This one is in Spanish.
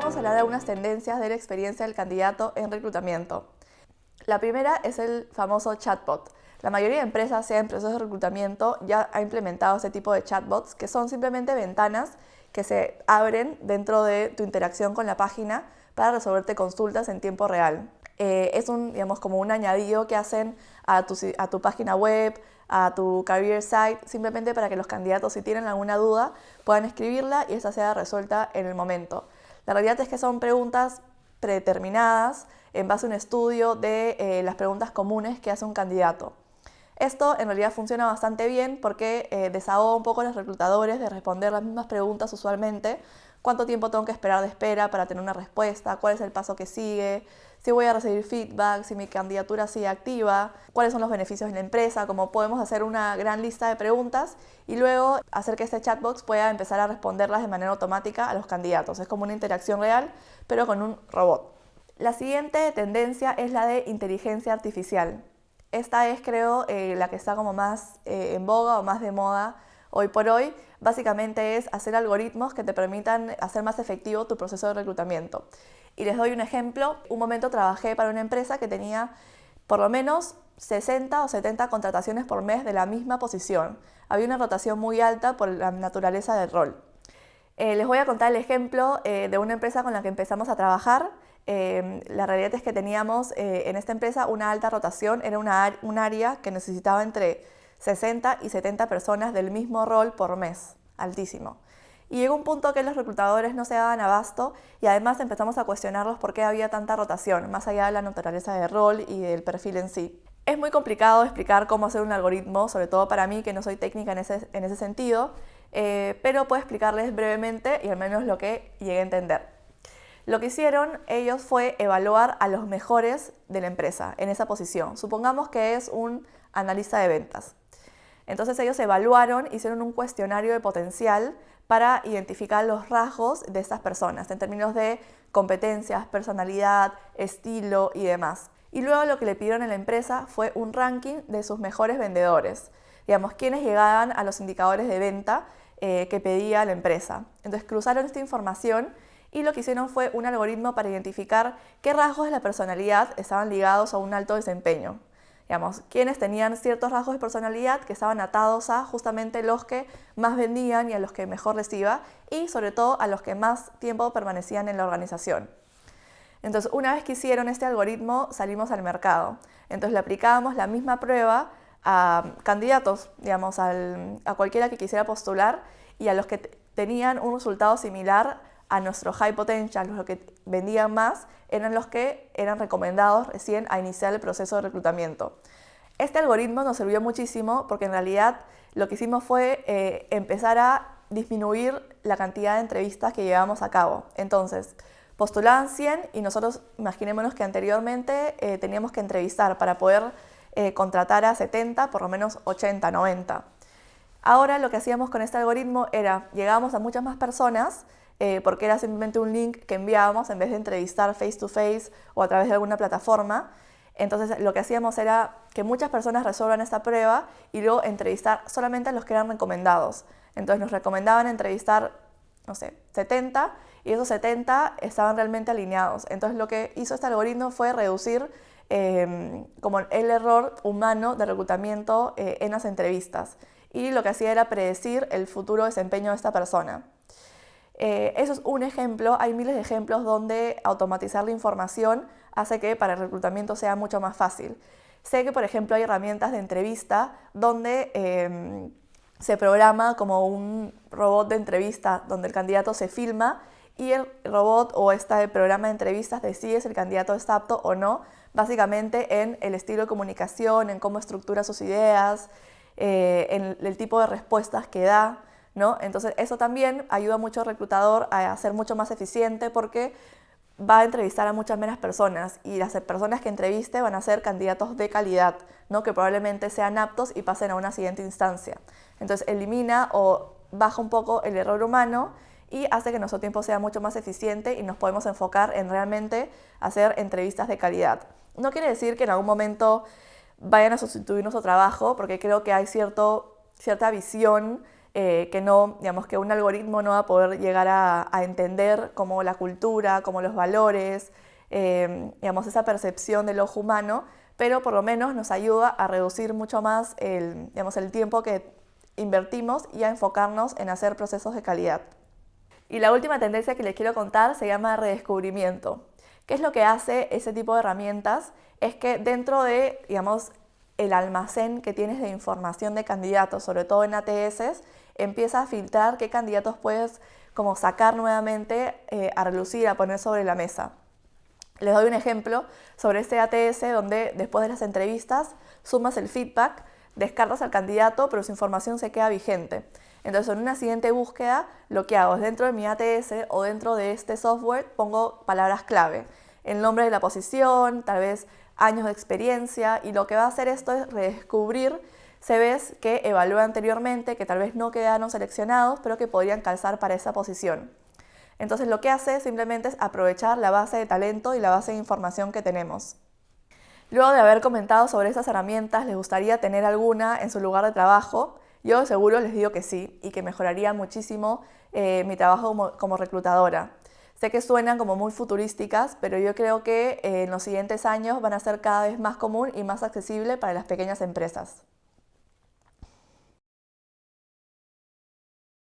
vamos a hablar de algunas tendencias de la experiencia del candidato en reclutamiento. La primera es el famoso chatbot. La mayoría de empresas, sea en procesos de reclutamiento, ya ha implementado este tipo de chatbots, que son simplemente ventanas que se abren dentro de tu interacción con la página para resolverte consultas en tiempo real. Es como un añadido que hacen a tu página web, a tu career site, simplemente para que los candidatos, si tienen alguna duda, puedan escribirla y esa sea resuelta en el momento. La realidad es que son preguntas predeterminadas en base a un estudio de las preguntas comunes que hace un candidato. Esto en realidad funciona bastante bien porque desahoga un poco a los reclutadores de responder las mismas preguntas usualmente. ¿Cuánto tiempo tengo que esperar de espera para tener una respuesta? ¿Cuál es el paso que sigue? Si voy a recibir feedback, si mi candidatura sigue activa, cuáles son los beneficios de la empresa. Como podemos hacer una gran lista de preguntas y luego hacer que este chatbot pueda empezar a responderlas de manera automática a los candidatos. Es como una interacción real, pero con un robot. La siguiente tendencia es la de inteligencia artificial. Esta es, creo, la que está como más en boga o más de moda hoy por hoy. Básicamente es hacer algoritmos que te permitan hacer más efectivo tu proceso de reclutamiento. Y les doy un ejemplo. Un momento trabajé para una empresa que tenía por lo menos 60 o 70 contrataciones por mes de la misma posición. Había una rotación muy alta por la naturaleza del rol. Les voy a contar el ejemplo de una empresa con la que empezamos a trabajar. La realidad es que teníamos en esta empresa una alta rotación, era un área que necesitaba entre 60 y 70 personas del mismo rol por mes, altísimo. Y llegó un punto que los reclutadores no se daban abasto y además empezamos a cuestionarlos por qué había tanta rotación, más allá de la naturaleza del rol y del perfil en sí. Es muy complicado explicar cómo hacer un algoritmo, sobre todo para mí que no soy técnica en ese sentido, pero puedo explicarles brevemente y al menos lo que llegué a entender. Lo que hicieron ellos fue evaluar a los mejores de la empresa en esa posición. Supongamos que es un analista de ventas. Entonces ellos evaluaron, hicieron un cuestionario de potencial para identificar los rasgos de estas personas en términos de competencias, personalidad, estilo y demás. Y luego lo que le pidieron a la empresa fue un ranking de sus mejores vendedores. Digamos, quienes llegaban a los indicadores de venta que pedía la empresa. Entonces cruzaron esta información y lo que hicieron fue un algoritmo para identificar qué rasgos de la personalidad estaban ligados a un alto desempeño. Digamos, quienes tenían ciertos rasgos de personalidad que estaban atados a justamente los que más vendían y a los que mejor les iba y sobre todo a los que más tiempo permanecían en la organización. Entonces, una vez que hicieron este algoritmo, salimos al mercado. Entonces, le aplicábamos la misma prueba a candidatos, digamos, a cualquiera que quisiera postular y a los que tenían un resultado similar a nuestro high potential, los que vendían más, eran los que eran recomendados recién a iniciar el proceso de reclutamiento. Este algoritmo nos sirvió muchísimo porque en realidad lo que hicimos fue empezar a disminuir la cantidad de entrevistas que llevábamos a cabo. Entonces, postulaban 100 y nosotros, imaginémonos que anteriormente teníamos que entrevistar para poder contratar a 70, por lo menos 80, 90. Ahora lo que hacíamos con este algoritmo era, llegábamos a muchas más personas, porque era simplemente un link que enviábamos en vez de entrevistar face to face o a través de alguna plataforma. Entonces lo que hacíamos era que muchas personas resuelvan esta prueba y luego entrevistar solamente a los que eran recomendados. Entonces nos recomendaban entrevistar, 70 y esos 70 estaban realmente alineados. Entonces lo que hizo este algoritmo fue reducir como el error humano de reclutamiento en las entrevistas. Y lo que hacía era predecir el futuro desempeño de esta persona. Eso es un ejemplo, hay miles de ejemplos donde automatizar la información hace que para el reclutamiento sea mucho más fácil. Sé que, por ejemplo, hay herramientas de entrevista donde se programa como un robot de entrevista donde el candidato se filma y el robot o este programa de entrevistas decide si el candidato está apto o no, básicamente en el estilo de comunicación, en cómo estructura sus ideas, en el tipo de respuestas que da, ¿no? Entonces eso también ayuda mucho al reclutador a ser mucho más eficiente porque va a entrevistar a muchas menos personas y las personas que entreviste van a ser candidatos de calidad, ¿no? Que probablemente sean aptos y pasen a una siguiente instancia. Entonces elimina o baja un poco el error humano y hace que nuestro tiempo sea mucho más eficiente y nos podemos enfocar en realmente hacer entrevistas de calidad. No quiere decir que en algún momento vayan a sustituir nuestro trabajo, porque creo que hay cierta visión que no, digamos, que un algoritmo no va a poder llegar a entender como la cultura, como los valores, digamos, esa percepción del ojo humano, pero por lo menos nos ayuda a reducir mucho más digamos, el tiempo que invertimos y a enfocarnos en hacer procesos de calidad. Y la última tendencia que les quiero contar se llama redescubrimiento. ¿Qué es lo que hace ese tipo de herramientas? Es que dentro de, digamos, el almacén que tienes de información de candidatos, sobre todo en ATS, empieza a filtrar qué candidatos puedes como sacar nuevamente a relucir, a poner sobre la mesa. Les doy un ejemplo sobre este ATS donde después de las entrevistas sumas el feedback, descartas al candidato, pero su información se queda vigente. Entonces, en una siguiente búsqueda, lo que hago es dentro de mi ATS o dentro de este software pongo palabras clave, el nombre de la posición, tal vez años de experiencia, y lo que va a hacer esto es redescubrir CVs que evalué anteriormente, que tal vez no quedaron seleccionados, pero que podrían calzar para esa posición. Entonces lo que hace simplemente es aprovechar la base de talento y la base de información que tenemos. Luego de haber comentado sobre esas herramientas, ¿les gustaría tener alguna en su lugar de trabajo? Yo seguro les digo que sí y que mejoraría muchísimo mi trabajo como reclutadora. Sé que suenan como muy futurísticas, pero yo creo que en los siguientes años van a ser cada vez más común y más accesible para las pequeñas empresas.